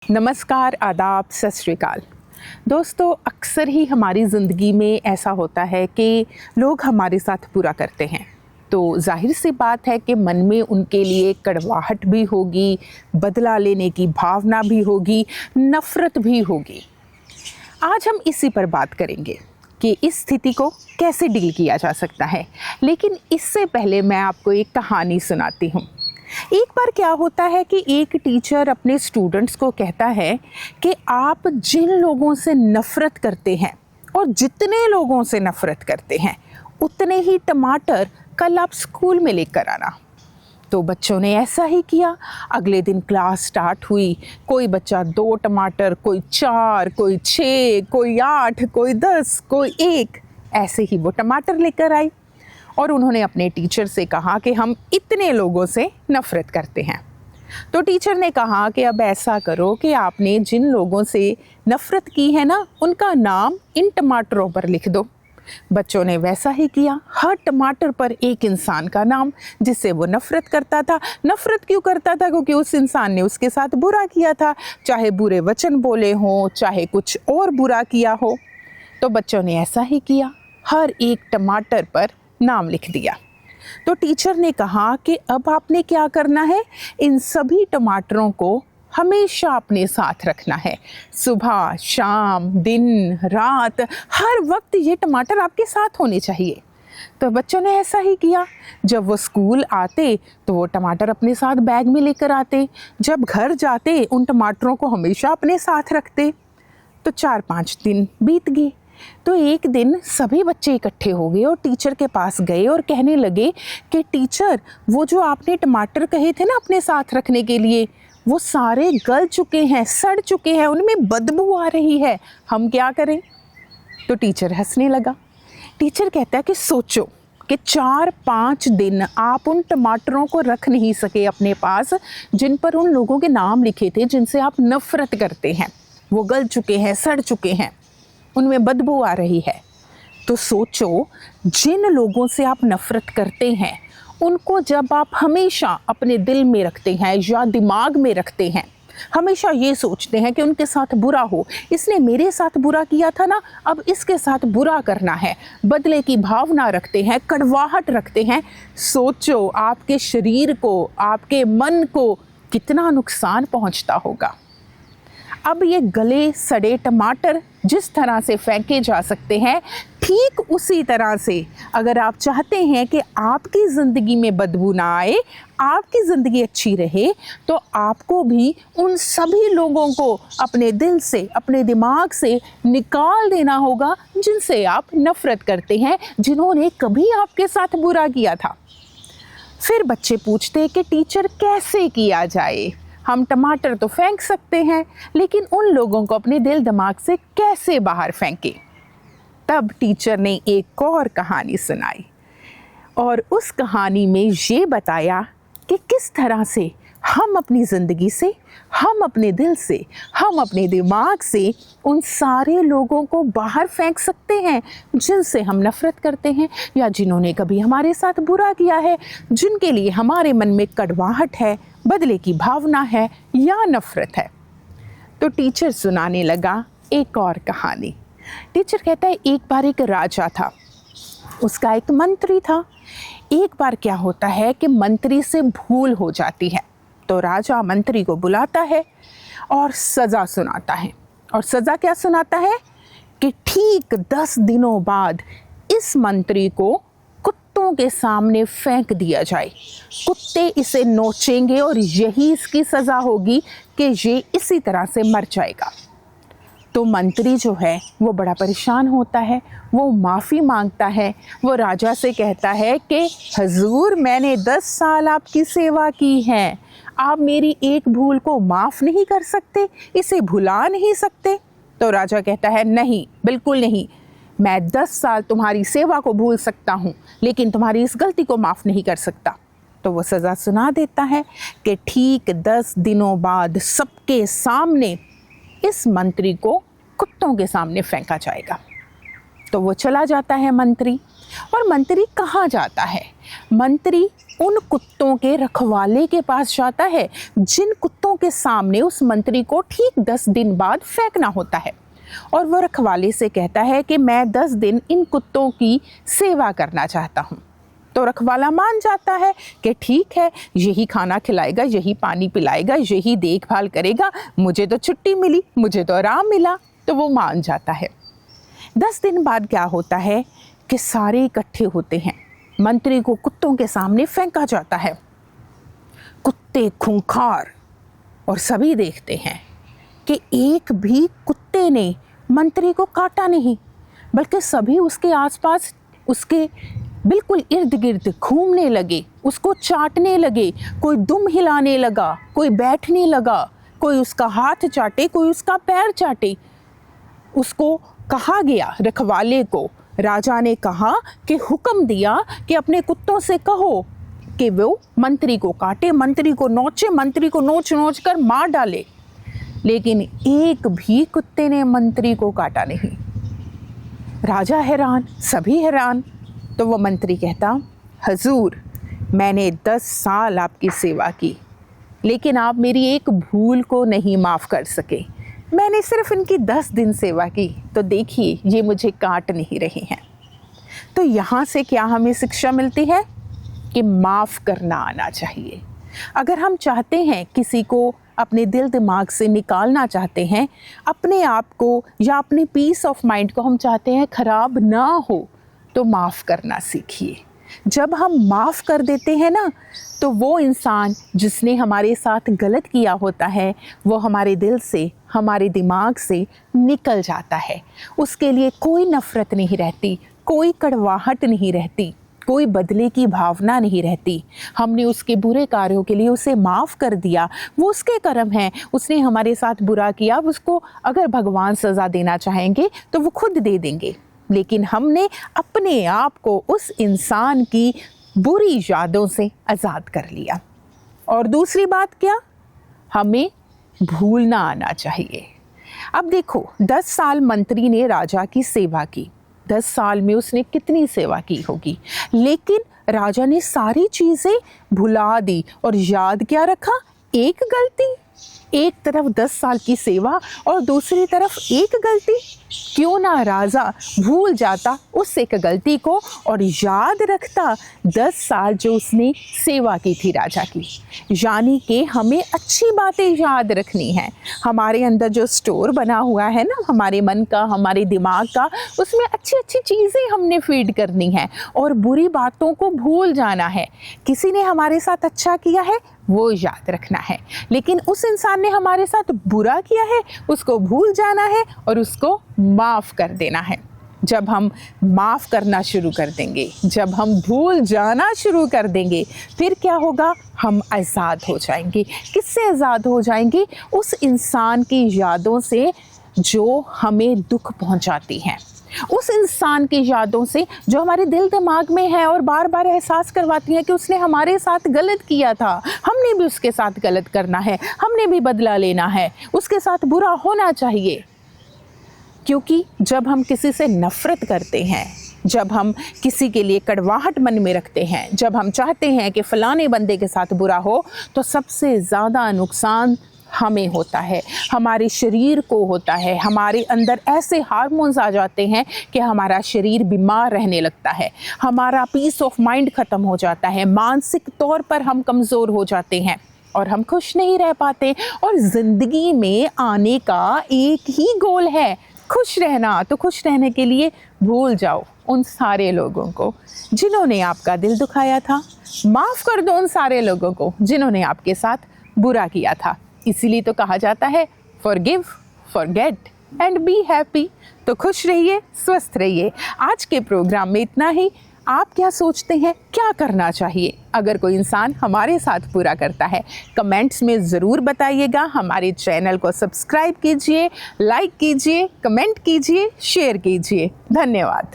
नमस्कार, आदाब, सत श्री अकाल। दोस्तों, अक्सर ही हमारी ज़िंदगी में ऐसा होता है कि लोग हमारे साथ बुरा करते हैं, तो जाहिर सी बात है कि मन में उनके लिए कड़वाहट भी होगी, बदला लेने की भावना भी होगी, नफ़रत भी होगी। आज हम इसी पर बात करेंगे कि इस स्थिति को कैसे डील किया जा सकता है। लेकिन इससे पहले मैं आपको एक कहानी सुनाती हूँ। एक बार क्या होता है कि एक टीचर अपने स्टूडेंट्स को कहता है कि आप जिन लोगों से नफ़रत करते हैं और जितने लोगों से नफ़रत करते हैं उतने ही टमाटर कल आप स्कूल में लेकर आना। तो बच्चों ने ऐसा ही किया। अगले दिन क्लास स्टार्ट हुई। कोई बच्चा 2 टमाटर, कोई 4, कोई 6, कोई 8, कोई 10, कोई 1, ऐसे ही वो टमाटर लेकर आई और उन्होंने अपने टीचर से कहा कि हम इतने लोगों से नफ़रत करते हैं। तो टीचर ने कहा कि अब ऐसा करो कि आपने जिन लोगों से नफ़रत की है ना, उनका नाम इन टमाटरों पर लिख दो। बच्चों ने वैसा ही किया। हर टमाटर पर एक इंसान का नाम जिससे वो नफ़रत करता था। नफ़रत क्यों करता था? क्योंकि उस इंसान ने उसके साथ बुरा किया था, चाहे बुरे वचन बोले हों, चाहे कुछ और बुरा किया हो। तो बच्चों ने ऐसा ही किया, हर एक टमाटर पर नाम लिख दिया। तो टीचर ने कहा कि अब आपने क्या करना है, इन सभी टमाटरों को हमेशा अपने साथ रखना है। सुबह, शाम, दिन, रात, हर वक्त ये टमाटर आपके साथ होने चाहिए। तो बच्चों ने ऐसा ही किया। जब वो स्कूल आते तो वो टमाटर अपने साथ बैग में लेकर आते। जब घर जाते उन टमाटरों को हमेशा अपने साथ रखते। तो 4-5 दिन बीत गए। तो एक दिन सभी बच्चे इकट्ठे हो गए और टीचर के पास गए और कहने लगे कि टीचर, वो जो आपने टमाटर कहे थे ना अपने साथ रखने के लिए, वो सारे गल चुके हैं, सड़ चुके हैं, उनमें बदबू आ रही है, हम क्या करें? तो टीचर हंसने लगा। टीचर कहता है कि सोचो कि 4-5 दिन आप उन टमाटरों को रख नहीं सके अपने पास जिन पर उन लोगों के नाम लिखे थे जिनसे आप नफ़रत करते हैं। वो गल चुके हैं, सड़ चुके हैं, उनमें बदबू आ रही है। तो सोचो, जिन लोगों से आप नफ़रत करते हैं उनको जब आप हमेशा अपने दिल में रखते हैं या दिमाग में रखते हैं, हमेशा ये सोचते हैं कि उनके साथ बुरा हो, इसने मेरे साथ बुरा किया था ना, अब इसके साथ बुरा करना है, बदले की भावना रखते हैं, कड़वाहट रखते हैं। सोचो आपके शरीर को, आपके मन को कितना नुकसान पहुंचता होगा। अब ये गले सड़े टमाटर जिस तरह से फेंके जा सकते हैं, ठीक उसी तरह से अगर आप चाहते हैं कि आपकी ज़िंदगी में बदबू ना आए, आपकी ज़िंदगी अच्छी रहे, तो आपको भी उन सभी लोगों को अपने दिल से, अपने दिमाग से निकाल देना होगा जिनसे आप नफ़रत करते हैं, जिन्होंने कभी आपके साथ बुरा किया था। फिर बच्चे पूछते कि टीचर कैसे किया जाए? हम टमाटर तो फेंक सकते हैं, लेकिन उन लोगों को अपने दिल दिमाग से कैसे बाहर फेंके? तब टीचर ने एक और कहानी सुनाई और उस कहानी में ये बताया कि किस तरह से हम अपनी ज़िंदगी से, हम अपने दिल से, हम अपने दिमाग से उन सारे लोगों को बाहर फेंक सकते हैं जिनसे हम नफ़रत करते हैं या जिन्होंने कभी हमारे साथ बुरा किया है, जिनके लिए हमारे मन में कड़वाहट है, बदले की भावना है या नफ़रत है। तो टीचर सुनाने लगा एक और कहानी। टीचर कहता है, एक बार एक राजा था, उसका एक मंत्री था। एक बार क्या होता है कि मंत्री से भूल हो जाती है, तो राजा मंत्री को बुलाता है और सज़ा सुनाता है। और सज़ा क्या सुनाता है कि ठीक 10 दिनों बाद इस मंत्री को कुत्तों के सामने फेंक दिया जाए। कुत्ते इसे नोचेंगे और यही इसकी सज़ा होगी कि ये इसी तरह से मर जाएगा। तो मंत्री जो है वो बड़ा परेशान होता है, वो माफ़ी मांगता है। वो राजा से कहता है कि हजूर, मैंने 10 साल आपकी सेवा की है, आप मेरी एक भूल को माफ़ नहीं कर सकते, इसे भुला नहीं सकते? तो राजा कहता है, नहीं, बिल्कुल नहीं, मैं 10 साल तुम्हारी सेवा को भूल सकता हूँ, लेकिन तुम्हारी इस गलती को माफ़ नहीं कर सकता। तो वो सज़ा सुना देता है कि ठीक 10 दिनों बाद सबके सामने इस मंत्री को कुत्तों के सामने फेंका जाएगा। तो वो चला जाता है मंत्री। और मंत्री कहाँ जाता है? मंत्री उन कुत्तों के रखवाले के पास जाता है जिन कुत्तों के सामने उस मंत्री को ठीक 10 दिन बाद फेंकना होता है। और वो रखवाले से कहता है कि मैं 10 दिन इन कुत्तों की सेवा करना चाहता हूँ। तो रखवाला मान जाता है कि ठीक है, यही खाना खिलाएगा, यही पानी पिलाएगा, यही देखभाल करेगा, मुझे तो छुट्टी मिली, मुझे तो आराम मिला। तो वो मान जाता है। 10 दिन बाद क्या होता है कि सारे इकट्ठे होते हैं, मंत्री को कुत्तों के सामने फेंका जाता है। कुत्ते खूंखार, और सभी देखते हैं कि एक भी कुत्ते ने मंत्री को काटा नहीं, बल्कि सभी उसके आसपास, उसके बिल्कुल इर्द गिर्द घूमने लगे, उसको चाटने लगे। कोई दुम हिलाने लगा, कोई बैठने लगा, कोई उसका हाथ चाटे, कोई उसका पैर चाटे। उसको कहा गया, रखवाले को राजा ने कहा कि हुक्म दिया कि अपने कुत्तों से कहो कि वो मंत्री को काटे, मंत्री को नोचे, मंत्री को नोच नोच कर मार डाले। लेकिन एक भी कुत्ते ने मंत्री को काटा नहीं। राजा हैरान, सभी हैरान। तो वो मंत्री कहता, हजूर, मैंने 10 साल आपकी सेवा की, लेकिन आप मेरी एक भूल को नहीं माफ़ कर सके। मैंने सिर्फ इनकी 10 दिन सेवा की, तो देखिए ये मुझे काट नहीं रहे हैं। तो यहाँ से क्या हमें शिक्षा मिलती है कि माफ़ करना आना चाहिए। अगर हम चाहते हैं किसी को अपने दिल दिमाग से निकालना चाहते हैं, अपने आप को या अपने पीस ऑफ माइंड को हम चाहते हैं ख़राब ना हो, तो माफ़ करना सीखिए। जब हम माफ़ कर देते हैं ना, तो वो इंसान जिसने हमारे साथ गलत किया होता है वो हमारे दिल से, हमारे दिमाग से निकल जाता है। उसके लिए कोई नफ़रत नहीं रहती, कोई कड़वाहट नहीं रहती, कोई बदले की भावना नहीं रहती। हमने उसके बुरे कार्यों के लिए उसे माफ़ कर दिया, वो उसके कर्म हैं। उसने हमारे साथ बुरा किया, उसको अगर भगवान सज़ा देना चाहेंगे तो वो खुद दे देंगे। लेकिन हमने अपने आप को उस इंसान की बुरी यादों से आज़ाद कर लिया। और दूसरी बात क्या, हमें भूलना आना चाहिए। अब देखो, 10 साल मंत्री ने राजा की सेवा की, 10 साल में उसने कितनी सेवा की होगी, लेकिन राजा ने सारी चीज़ें भुला दी और याद क्या रखा, एक गलती। एक तरफ 10 साल की सेवा और दूसरी तरफ एक गलती। क्यों ना राजा भूल जाता उस एक गलती को और याद रखता 10 साल जो उसने सेवा की थी राजा की। यानी कि हमें अच्छी बातें याद रखनी है। हमारे अंदर जो स्टोर बना हुआ है ना, हमारे मन का, हमारे दिमाग का, उसमें अच्छी अच्छी चीज़ें हमने फीड करनी है और बुरी बातों को भूल जाना है। किसी ने हमारे साथ अच्छा किया है वो याद रखना है, लेकिन उस इंसान ने हमारे साथ बुरा किया है उसको भूल जाना है और उसको माफ़ कर देना है। जब हम माफ़ करना शुरू कर देंगे, जब हम भूल जाना शुरू कर देंगे, फिर क्या होगा, हम आज़ाद हो जाएंगे। किससे आज़ाद हो जाएंगे? उस इंसान की यादों से जो हमें दुख पहुंचाती हैं, उस इंसान की यादों से जो हमारे दिल दिमाग में है और बार बार एहसास करवाती है कि उसने हमारे साथ गलत किया था, हमने भी उसके साथ गलत करना है, हमने भी बदला लेना है, उसके साथ बुरा होना चाहिए। क्योंकि जब हम किसी से नफ़रत करते हैं, जब हम किसी के लिए कड़वाहट मन में रखते हैं, जब हम चाहते हैं कि फ़लाने बंदे के साथ बुरा हो, तो सबसे ज़्यादा नुकसान हमें होता है, हमारे शरीर को होता है। हमारे अंदर ऐसे हार्मोन्स आ जाते हैं कि हमारा शरीर बीमार रहने लगता है, हमारा पीस ऑफ माइंड ख़त्म हो जाता है, मानसिक तौर पर हम कमज़ोर हो जाते हैं और हम खुश नहीं रह पाते। और ज़िंदगी में आने का एक ही गोल है, खुश रहना। तो खुश रहने के लिए भूल जाओ उन सारे लोगों को जिन्होंने आपका दिल दुखाया था, माफ़ कर दो उन सारे लोगों को जिन्होंने आपके साथ बुरा किया था। इसीलिए तो कहा जाता है forgive, forget and be happy. तो खुश रहिए, स्वस्थ रहिए। आज के प्रोग्राम में इतना ही। आप क्या सोचते हैं, क्या करना चाहिए अगर कोई इंसान हमारे साथ बुरा करता है? कमेंट्स में ज़रूर बताइएगा। हमारे चैनल को सब्सक्राइब कीजिए, लाइक कीजिए, कमेंट कीजिए, शेयर कीजिए। धन्यवाद।